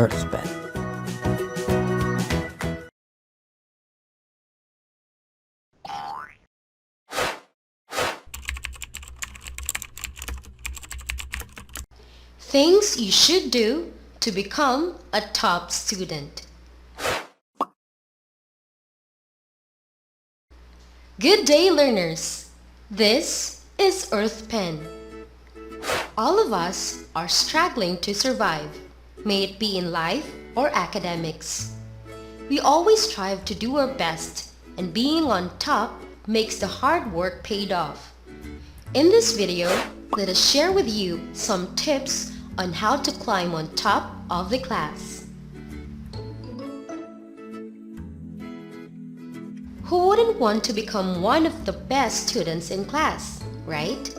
Earthspan. Things you should do to become a top student. Good day, learners! This is Earthpen. All of us are struggling to survive, may it be in life or academics. We always strive to do our best, and being on top makes the hard work paid off. In this video, let us share with you some tips on how to climb on top of the class. Who wouldn't want to become one of the best students in class, right?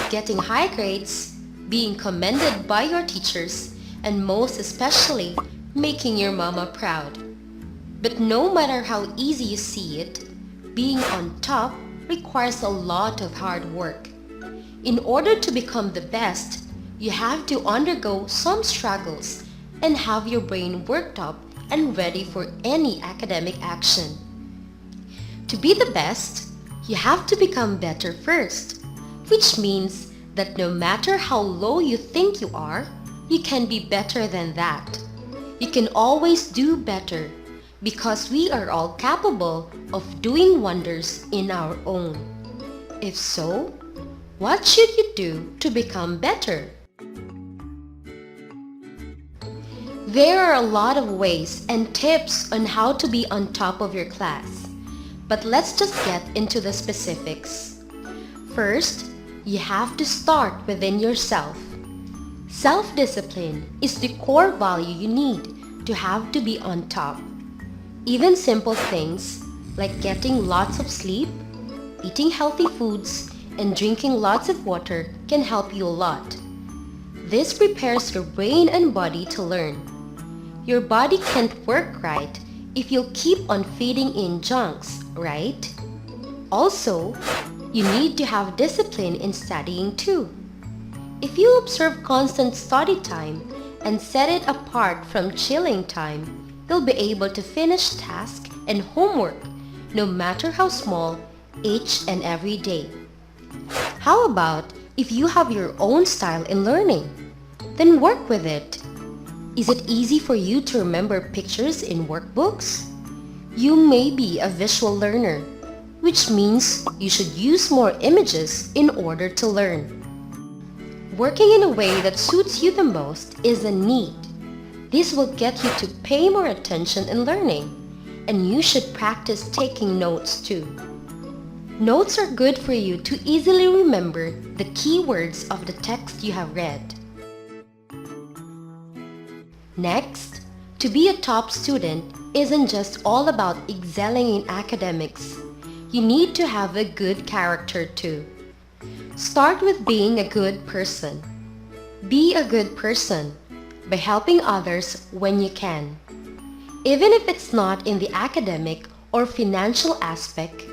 Getting high grades, being commended by your teachers, and most especially, making your mama proud. But no matter how easy you see it, being on top requires a lot of hard work. In order to become the best, you have to undergo some struggles and have your brain worked up and ready for any academic action. To be the best, you have to become better first, which means that no matter how low you think you are, you can be better than that. You can always do better because we are all capable of doing wonders in our own. If so, what should you do to become better? There are a lot of ways and tips on how to be on top of your class, but let's just get into the specifics. First, you have to start within yourself. Self-discipline is the core value you need to have to be on top. Even simple things like getting lots of sleep, eating healthy foods, and drinking lots of water can help you a lot. This prepares your brain and body to learn. Your body can't work right if you'll keep on feeding in junks, right? Also, you need to have discipline in studying too. If you observe constant study time and set it apart from chilling time, you'll be able to finish tasks and homework, no matter how small, each and every day. How about if you have your own style in learning? Then work with it. Is it easy for you to remember pictures in workbooks? You may be a visual learner, which means you should use more images in order to learn. Working in a way that suits you the most is a need. This will get you to pay more attention in learning, and you should practice taking notes too. Notes are good for you to easily remember the key words of the text you have read. Next, to be a top student isn't just all about excelling in academics. You need to have a good character too. Start with being a good person. Be a good person by helping others when you can. Even if it's not in the academic or financial aspect,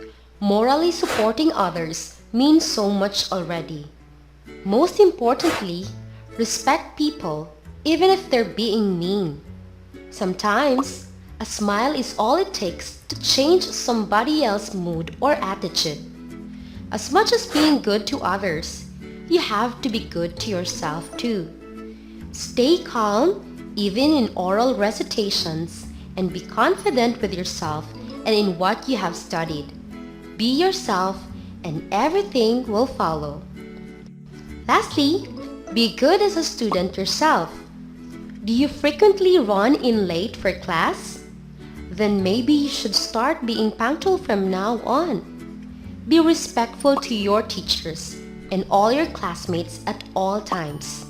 morally supporting others means so much already. Most importantly, respect people even if they're being mean. Sometimes, a smile is all it takes to change somebody else's mood or attitude. As much as being good to others, you have to be good to yourself too. Stay calm even in oral recitations and be confident with yourself and in what you have studied. Be yourself and everything will follow. Lastly, be good as a student yourself. Do you frequently run in late for class? Then maybe you should start being punctual from now on. Be respectful to your teachers and all your classmates at all times.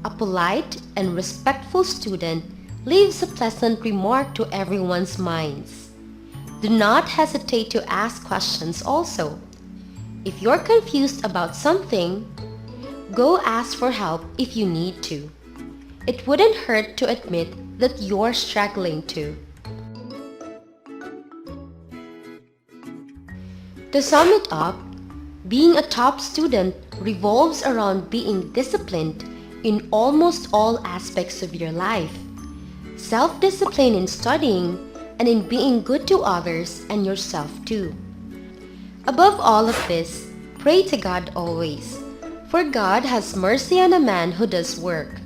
A polite and respectful student leaves a pleasant remark to everyone's minds. Do not hesitate to ask questions also. If you're confused about something, go ask for help if you need to. It wouldn't hurt to admit that you're struggling too. To sum it up, being a top student revolves around being disciplined in almost all aspects of your life. self-discipline in studying, and in being good to others and yourself too. Above all of this, pray to God always, for God has mercy on a man who does work.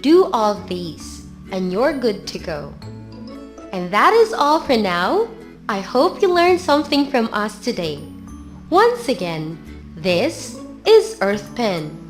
Do all these, and you're good to go. And that is all for now. I hope you learned something from us today. Once again, this is Earth Pen.